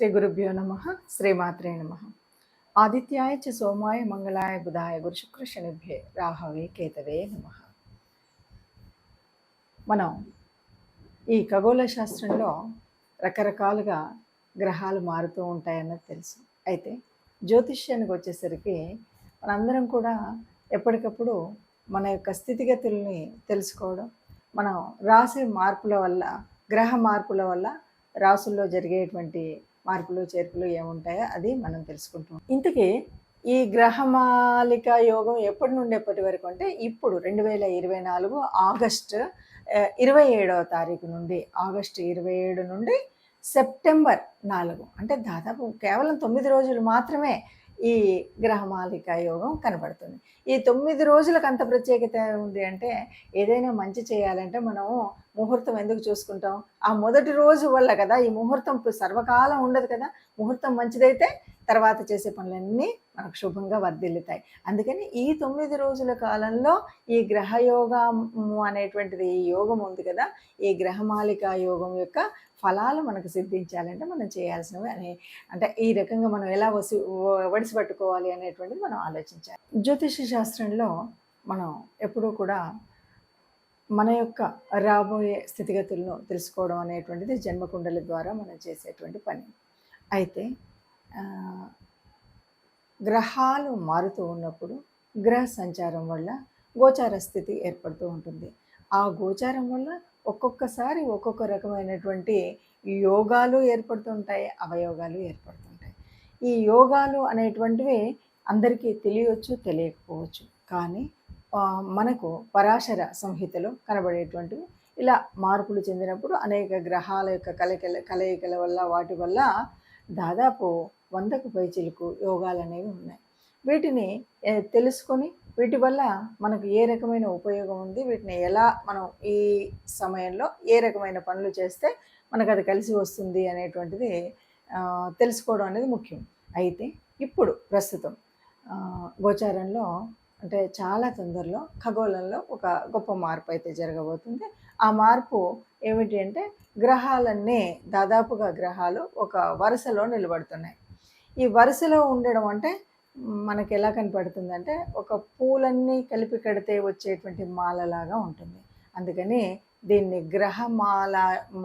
శ్రీ గురుభ్యో నమ. శ్రీమాత్రే నమ. ఆదిత్యాయ చ సోమాయ మంగళాయ బుధాయ గురు శుక్ర శనిభ్యే రాహవే కేతవే నమ. మనం ఈ ఖగోళ శాస్త్రంలో రకరకాలుగా గ్రహాలు మారుతూ ఉంటాయన్నది తెలుసు. అయితే జ్యోతిష్యానికి వచ్చేసరికి మనందరం కూడా ఎప్పటికప్పుడు మన యొక్క స్థితిగతుల్ని తెలుసుకోవడం, మనం రాసే మార్పుల వల్ల, గ్రహ మార్పుల వల్ల రాసుల్లో జరిగేటువంటి మార్పులు చేర్పులు ఏముంటాయో అది మనం తెలుసుకుంటాం. ఇంతకీ ఈ గ్రహమాలిక యోగం ఎప్పటి నుండి ఎప్పటి వరకు అంటే ఇప్పుడు 2024 ఆగస్టు 27వ తారీఖు నుండి, ఆగస్టు 27 నుండి సెప్టెంబర్ 4 అంటే దాదాపు కేవలం 9 రోజులు మాత్రమే ఈ గ్రహమాలిక యోగం కనబడుతుంది. ఈ 9 రోజులకు అంత ప్రత్యేకత ఉంది అంటే, ఏదైనా మంచి చేయాలంటే మనము ముహూర్తం ఎందుకు చూసుకుంటాం? ఆ మొదటి రోజు వల్ల కదా. ఈ ముహూర్తం సర్వకాలం ఉండదు కదా. ముహూర్తం మంచిదైతే తర్వాత చేసే పనులన్నీ మనకు శుభంగా వర్ధిల్లుతాయి. అందుకని ఈ 9 రోజుల కాలంలో ఈ గ్రహయోగము అనేటువంటిది, ఈ యోగం ఉంది కదా, ఈ గ్రహమాలిక యోగం యొక్క ఫలాలు మనకు సిద్ధించాలంటే మనం చేయాల్సినవి అంటే ఈ రకంగా మనం ఎలా వడిసి పట్టుకోవాలి అనేటువంటిది మనం ఆలోచించాలి. జ్యోతిష శాస్త్రంలో మనం ఎప్పుడూ కూడా మన యొక్క రాబోయే స్థితిగతులను తెలుసుకోవడం అనేటువంటిది జన్మకుండల ద్వారా మనం చేసేటువంటి పని. అయితే గ్రహాలు మారుతూ ఉన్నప్పుడు గ్రహ సంచారం వల్ల గోచార స్థితి ఏర్పడుతూ ఉంటుంది. ఆ గోచారం వల్ల ఒక్కొక్కసారి ఒక్కొక్క రకమైనటువంటి యోగాలు ఏర్పడుతుంటాయి, అవయోగాలు ఏర్పడుతుంటాయి. ఈ యోగాలు అనేటువంటివి అందరికీ తెలియవచ్చు, తెలియకపోవచ్చు. కానీ మనకు పరాశర సంహితలో కనబడేటువంటివి ఇలా మార్పులు చెందినప్పుడు అనేక గ్రహాల యొక్క కలయికల వల్ల, వాటి వల్ల దాదాపు 100కు పైచిలుకు యోగాలు అనేవి ఉన్నాయి. వీటిని తెలుసుకొని వీటి వల్ల మనకు ఏ రకమైన ఉపయోగం ఉంది, వీటిని ఎలా మనం ఈ సమయంలో ఏ రకమైన పనులు చేస్తే మనకు అది కలిసి వస్తుంది అనేటువంటిది తెలుసుకోవడం అనేది ముఖ్యం. అయితే ఇప్పుడు ప్రస్తుతం గోచారంలో అంటే చాలా తొందరలో ఖగోళంలో ఒక గొప్ప మార్పు అయితే జరగబోతుంది. ఆ మార్పు ఏమిటి అంటే, గ్రహాలన్నీ దాదాపుగా గ్రహాలు ఒక వరుసలో నిలబడుతున్నాయి. ఈ వరుసలో ఉండడం అంటే మనకి ఎలా కనపడుతుందంటే, ఒక పూలన్నీ కలిపి కడితే వచ్చేటువంటి మాలలాగా ఉంటుంది. అందుకని దీన్ని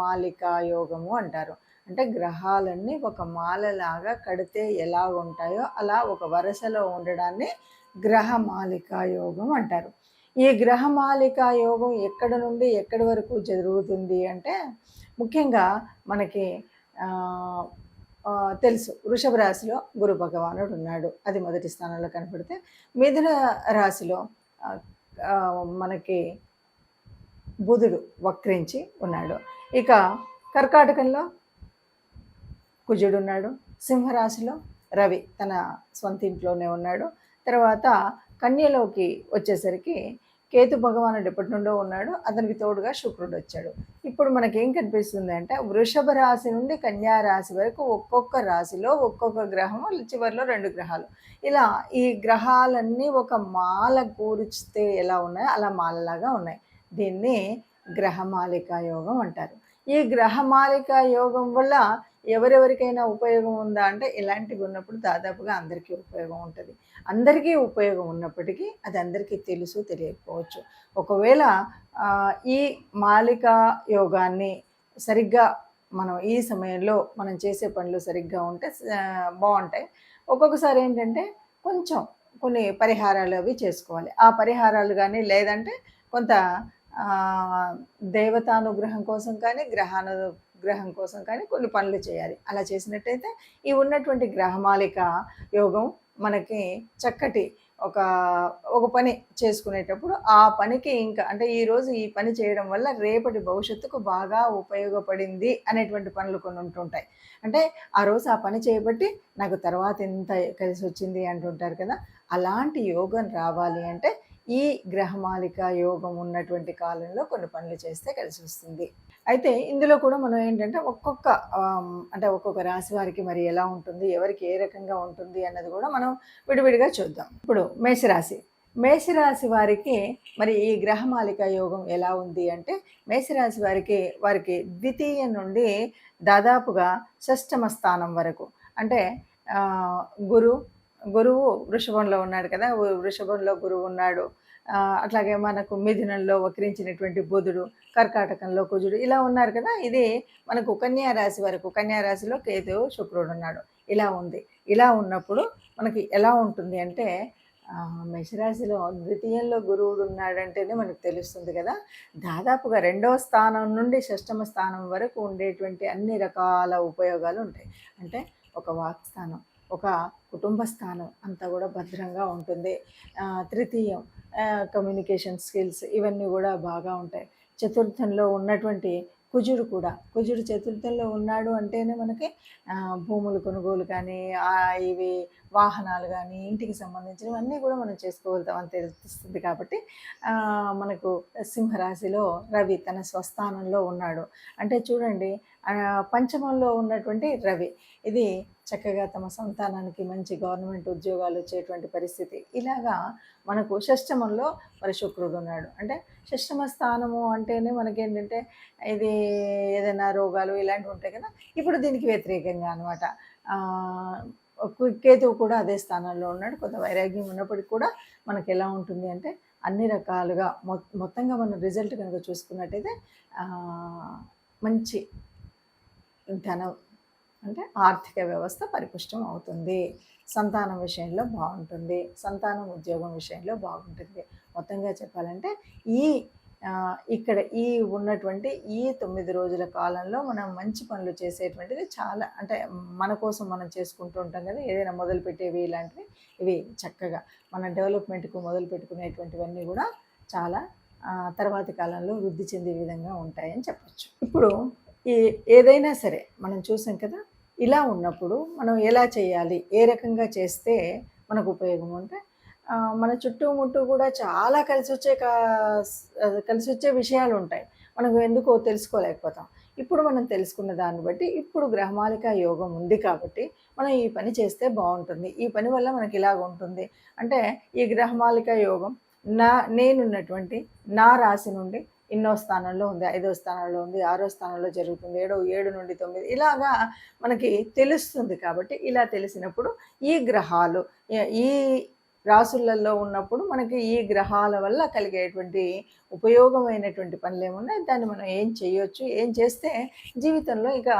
మాలికా యోగము అంటారు. అంటే గ్రహాలన్నీ ఒక మాలలాగా కడితే ఎలా ఉంటాయో అలా ఒక వరుసలో ఉండడాన్ని గ్రహమాలికా యోగం అంటారు. ఈ గ్రహమాలికా యోగం ఎక్కడ నుండి ఎక్కడి వరకు జరుగుతుంది అంటే, ముఖ్యంగా మనకి తెలుసు, వృషభ రాశిలో గురు భగవానుడు ఉన్నాడు, అది మొదటి స్థానంలో కనపడితే, మిథున రాశిలో మనకి బుధుడు వక్రించి ఉన్నాడు. ఇక కర్కాటకంలో కుజుడు ఉన్నాడు. సింహరాశిలో రవి తన సొంత ఇంట్లోనే ఉన్నాడు. తర్వాత కన్యలోకి వచ్చేసరికి కేతు భగవానుడు ఎప్పటి నుండో ఉన్నాడు, అతనికి తోడుగా శుక్రుడు వచ్చాడు. ఇప్పుడు మనకేం కనిపిస్తుంది అంటే, వృషభ రాశి నుండి కన్యా రాశి వరకు ఒక్కొక్క రాశిలో ఒక్కొక్క గ్రహము, చివరిలో 2 గ్రహాలు, ఇలా ఈ గ్రహాలన్నీ ఒక మాల కూర్చితే ఎలా ఉన్నాయో అలా మాలలాగా ఉన్నాయి. దీన్ని గ్రహమాలికా యోగం అంటారు. ఈ గ్రహమాలికా యోగం వల్ల ఎవరెవరికైనా ఉపయోగం ఉందా అంటే, ఇలాంటివి ఉన్నప్పుడు దాదాపుగా అందరికీ ఉపయోగం ఉంటుంది. అందరికీ ఉపయోగం ఉన్నప్పటికీ అది అందరికీ తెలుసు, తెలియకపోవచ్చు. ఒకవేళ ఈ మాలికా యోగాన్ని సరిగ్గా మనం ఈ సమయంలో మనం చేసే పనులు సరిగ్గా ఉంటే బాగుంటాయి. ఒక్కొక్కసారి ఏంటంటే కొన్ని పరిహారాలు అవి చేసుకోవాలి. ఆ పరిహారాలు కానీ, లేదంటే కొంత దేవతానుగ్రహం కోసం కానీ, గ్రహం కోసం కానీ కొన్ని పనులు చేయాలి. అలా చేసినట్టయితే ఈ ఉన్నటువంటి గ్రహమాలిక యోగం మనకి చక్కటి ఒక పని చేసుకునేటప్పుడు ఆ పనికి ఇంకా అంటే ఈరోజు ఈ పని చేయడం వల్ల రేపటి భవిష్యత్తుకు బాగా ఉపయోగపడింది అనేటువంటి పనులు కొన్ని ఉంటుంటాయి. అంటే ఆ రోజు ఆ పని చేయబట్టి నాకు తర్వాత ఎంత కలిసి వచ్చింది అంటుంటారు కదా. అలాంటి యోగం రావాలి అంటే ఈ గ్రహమాలిక యోగం ఉన్నటువంటి కాలంలో కొన్ని పనులు చేస్తే కలిసి వస్తుంది. అయితే ఇందులో కూడా మనం ఏంటంటే ఒక్కొక్క రాశి వారికి మరి ఎలా ఉంటుంది, ఎవరికి ఏ రకంగా ఉంటుంది అన్నది కూడా మనం విడివిడిగా చూద్దాం. ఇప్పుడు మేషరాశి, మేషరాశి వారికి మరి ఈ గ్రహమాలిక యోగం ఎలా ఉంది అంటే, మేషరాశి వారికి ద్వితీయ నుండి దాదాపుగా షష్టమ స్థానం వరకు అంటే ఆహ్, గురు గురువు వృషభంలో ఉన్నాడు కదా! వృషభంలో గురువు ఉన్నాడు. అట్లాగే మనకు మిథునంలో వక్రించినటువంటి బుధుడు, కర్కాటకంలో కుజుడు ఇలా ఉన్నారు కదా! ఇది మనకు కన్యా రాశి వరకు, కన్యా రాశిలో కేతువు, శుక్రుడు ఉన్నాడు. ఇలా ఉంది. ఇలా ఉన్నప్పుడు మనకి ఎలా ఉంటుంది అంటే మేషరాశిలో ద్వితీయంలో గురువుడు ఉన్నాడంటేనే మనకు తెలుస్తుంది కదా! దాదాపుగా రెండవ స్థానం నుండి షష్టమ స్థానం వరకు ఉండేటువంటి అన్ని రకాల ఉపయోగాలు ఉంటాయి. అంటే ఒక వాక్ స్థానం, ఒక కుటుంబ స్థానం అంతా కూడా భద్రంగా ఉంటుంది. తృతీయం కమ్యూనికేషన్ స్కిల్స్ ఇవన్నీ కూడా బాగా ఉంటాయి. చతుర్థంలో ఉన్నటువంటి కుజుడు చతుర్థంలో ఉన్నాడు అంటేనే మనకి భూములు కొనుగోలు కానీ, ఇవి వాహనాలు కానీ, ఇంటికి సంబంధించినవన్నీ కూడా మనం చేసుకోగలుగుతాం అని తెలుస్తుంది. కాబట్టి మనకు సింహరాశిలో రవి తన స్వస్థానంలో ఉన్నాడు. అంటే చూడండి, పంచమంలో ఉన్నటువంటి రవి ఇది చక్కగా తమ సంతానానికి మంచి గవర్నమెంట్ ఉద్యోగాలు వచ్చేటువంటి పరిస్థితి. ఇలాగా మనకు షష్టమంలో మరి శుక్రుడు ఉన్నాడు. అంటే షష్టమ స్థానము అంటేనే మనకేంటంటే ఇది ఏదైనా రోగాలు ఇలాంటివి ఉంటాయి కదా! ఇప్పుడు దీనికి వ్యతిరేకంగా అనమాట. కేతువు కూడా అదే స్థానంలో ఉన్నాడు. కొంత వైరాగ్యం ఉన్నప్పటికి కూడా మనకి ఎలా ఉంటుంది అంటే అన్ని రకాలుగా మొత్తంగా మనం రిజల్ట్ కనుక చూసుకున్నట్టయితే మంచి ధనం అంటే ఆర్థిక వ్యవస్థ పరిపుష్టం అవుతుంది. సంతానం విషయంలో బాగుంటుంది. సంతానం ఉద్యోగం విషయంలో బాగుంటుంది. మొత్తంగా చెప్పాలంటే ఇక్కడ ఉన్నటువంటి ఈ 9 రోజుల కాలంలో మనం మంచి పనులు చేసేటువంటిది చాలా, అంటే మన కోసం మనం చేసుకుంటూ ఉంటాం కదా! ఏదైనా మొదలుపెట్టేవి ఇలాంటివి, ఇవి చక్కగా మన డెవలప్మెంట్కు మొదలు పెట్టుకునేటువంటివన్నీ కూడా చాలా తర్వాతి కాలంలో వృద్ధి చెందే విధంగా ఉంటాయని చెప్పచ్చు. ఇప్పుడు ఏదైనా సరే మనం చూసాం కదా! ఇలా ఉన్నప్పుడు మనం ఎలా చేయాలి, ఏ రకంగా చేస్తే మనకు ఉపయోగం అంటే మన చుట్టుముట్టు కూడా చాలా కలిసి వచ్చే విషయాలు ఉంటాయి. మనకు ఎందుకో తెలుసుకోలేకపోతాం. ఇప్పుడు మనం తెలుసుకున్న దాన్ని బట్టి ఇప్పుడు గ్రహమాలిక యోగం ఉంది కాబట్టి మనం ఈ పని చేస్తే బాగుంటుంది. ఈ పని వల్ల మనకి ఇలాగ ఉంటుంది అంటే ఈ గ్రహమాలిక యోగం నేనున్నటువంటి నా రాశి నుండి ఎన్నో స్థానంలో ఉంది, 5వ స్థానంలో ఉంది, 6వ స్థానంలో జరుగుతుంది, 7 నుండి 9 ఇలాగా మనకి తెలుస్తుంది. కాబట్టి ఇలా తెలిసినప్పుడు ఈ గ్రహాలు ఈ రాసులలో ఉన్నప్పుడు మనకి ఈ గ్రహాల వల్ల కలిగేటువంటి ఉపయోగమైనటువంటి పనులు ఏమున్నాయి, దాన్ని మనం ఏం చేయొచ్చు, ఏం చేస్తే జీవితంలో ఇక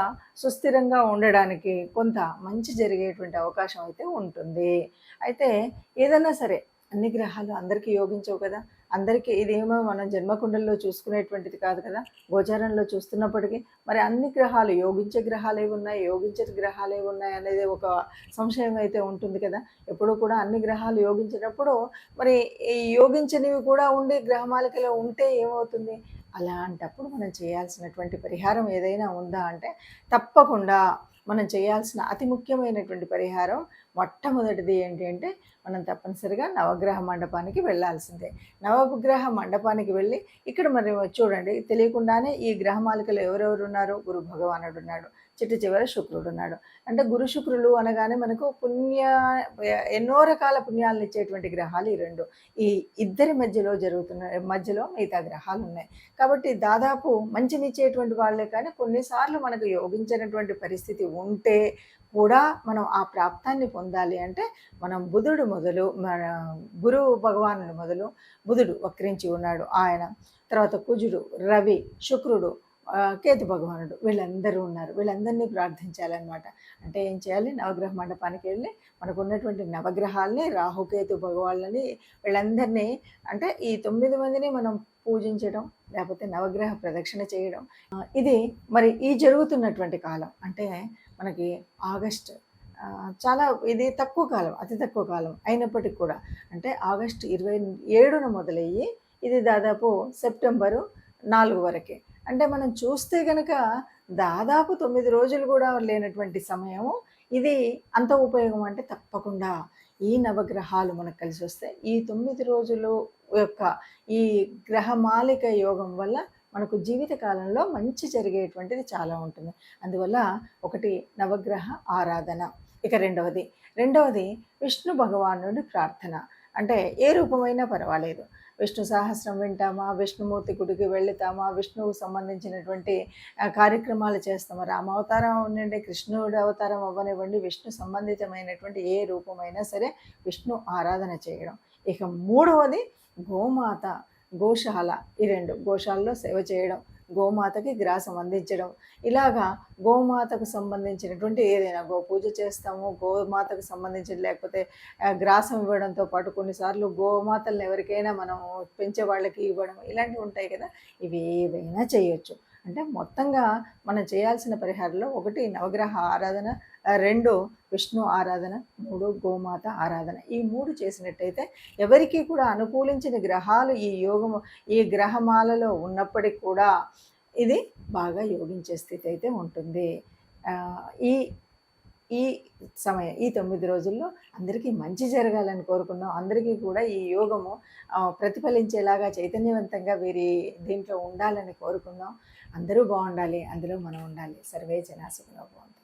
సుస్థిరంగా ఉండడానికి కొంత మంచి జరిగేటువంటి అవకాశం అయితే ఉంటుంది. అయితే ఏదైనా సరే అన్ని గ్రహాలు అందరికీ యోగించవు కదా! అందరికీ ఇదేమో మనం జన్మకుండల్లో చూసుకునేటువంటిది కాదు కదా! గోచారంలో చూస్తున్నప్పటికీ మరి అన్ని గ్రహాలు యోగించే గ్రహాలు ఏవి ఉన్నాయి, యోగించని గ్రహాలు ఏవి ఉన్నాయి అనేది ఒక సంశయం అయితే ఉంటుంది కదా! ఎప్పుడూ కూడా అన్ని గ్రహాలు యోగించినప్పుడు మరి ఈ యోగించనివి కూడా ఉండి గ్రహమాలికలో ఉంటే ఏమవుతుంది? అలాంటప్పుడు మనం చేయాల్సినటువంటి పరిహారం ఏదైనా ఉందా అంటే తప్పకుండా మనం చేయాల్సిన అతి ముఖ్యమైనటువంటి పరిహారం మొట్టమొదటిది ఏంటి అంటే మనం తప్పనిసరిగా నవగ్రహ మండపానికి వెళ్ళాల్సిందే. నవగ్రహ మండపానికి వెళ్ళి ఇక్కడ మరి చూడండి, తెలియకుండానే ఈ గ్రహమాలికలు ఎవరెవరు ఉన్నారు, గురు భగవానుడు ఉన్నాడు, చివర శుక్రుడు ఉన్నాడు. అంటే గురు శుక్రులు అనగానే మనకు ఎన్నో రకాల పుణ్యాలను ఇచ్చేటువంటి గ్రహాలు ఈ రెండు. ఈ ఇద్దరి మధ్యలో మిగతా గ్రహాలు ఉన్నాయి. కాబట్టి దాదాపు మంచినిచ్చేటువంటి వాళ్ళే, కానీ కొన్నిసార్లు మనకు యోగించినటువంటి పరిస్థితి ఉంటే కూడా మనం ఆ ప్రాప్తాన్ని పొందాలి అంటే మనం మన గురువు భగవానుడు మొదలు బుధుడు వక్రించి ఉన్నాడు ఆయన, తర్వాత కుజుడు, రవి, శుక్రుడు, కేతు భగవానుడు వీళ్ళందరూ ఉన్నారు. వీళ్ళందరినీ ప్రార్థించాలన్నమాట. అంటే ఏం చేయాలి, నవగ్రహ మండపానికి వెళ్ళి మనకు ఉన్నటువంటి నవగ్రహాలని, రాహుకేతు భగవాళ్ళని వీళ్ళందరినీ అంటే ఈ 9 మందిని మనం పూజించడం, లేకపోతే నవగ్రహ ప్రదక్షిణ చేయడం. ఇది మరి ఈ జరుగుతున్నటువంటి కాలం అంటే మనకి ఆగస్ట్ చాలా ఇది తక్కువ కాలం, అతి తక్కువ కాలం అయినప్పటికీ కూడా అంటే ఆగస్టు 27న మొదలయ్యి ఇది దాదాపు సెప్టెంబరు 4 వరకే. అంటే మనం చూస్తే కనుక దాదాపు 9 రోజులు కూడా లేనటువంటి సమయము ఇది. అంత ఉపయోగం అంటే తప్పకుండా ఈ నవగ్రహాలు మనకు కలిసి వస్తే ఈ 9 రోజులు యొక్క ఈ గ్రహమాలిక యోగం వల్ల మనకు జీవిత కాలంలో మంచి జరిగేటువంటిది చాలా ఉంటుంది. అందువల్ల ఒకటి నవగ్రహ ఆరాధన. ఇక రెండవది విష్ణు భగవానుడి ప్రార్థన. అంటే ఏ రూపమైనా పర్వాలేదు. విష్ణు సహస్రం వింటామా, విష్ణుమూర్తి గుడికి వెళుతామా, విష్ణువుకు సంబంధించినటువంటి కార్యక్రమాలు చేస్తామా, రామావతారం అవ్వనివ్వండి, కృష్ణుడి అవతారం అవ్వనివ్వండి, విష్ణు సంబంధితమైనటువంటి ఏ రూపమైనా సరే విష్ణు ఆరాధన చేయడం. ఇక మూడవది గోమాత, గోశాల. ఈ 2 గోశాలలో సేవ చేయడం, గోమాతకి గ్రాసం అందించడం. ఇలాగా గోమాతకు సంబంధించినటువంటి ఏదైనా గోపూజ చేస్తాము, గోమాతకు సంబంధించిన లేకపోతే గ్రాసం ఇవ్వడంతో పాటు కొన్నిసార్లు గోమాతలను ఎవరికైనా మనం పెంచే వాళ్ళకి ఇవ్వడం ఇలాంటివి ఉంటాయి కదా. ఇవి ఏవైనా చేయొచ్చు. అంటే మొత్తంగా మనం చేయాల్సిన పరిహారంలో 1 నవగ్రహ ఆరాధన, 2 విష్ణు ఆరాధన, 3 గోమాత ఆరాధన. ఈ 3 చేసినట్టయితే ఎవరికీ కూడా అనుకూలించిన గ్రహాలు ఈ గ్రహమాలలో ఉన్నప్పటికి కూడా ఇది బాగా యోగించే స్థితి అయితే ఉంటుంది. ఈ ఈ ఈ 9 రోజుల్లో అందరికీ మంచి జరగాలని కోరుకుందాం. అందరికీ కూడా ఈ యోగము ప్రతిఫలించేలాగా చైతన్యవంతంగా వీరి దీంట్లో ఉండాలని కోరుకుందాం. అందరూ బాగుండాలి, అందులో మనం ఉండాలి. సర్వే జనా సుఖినో భవంతు.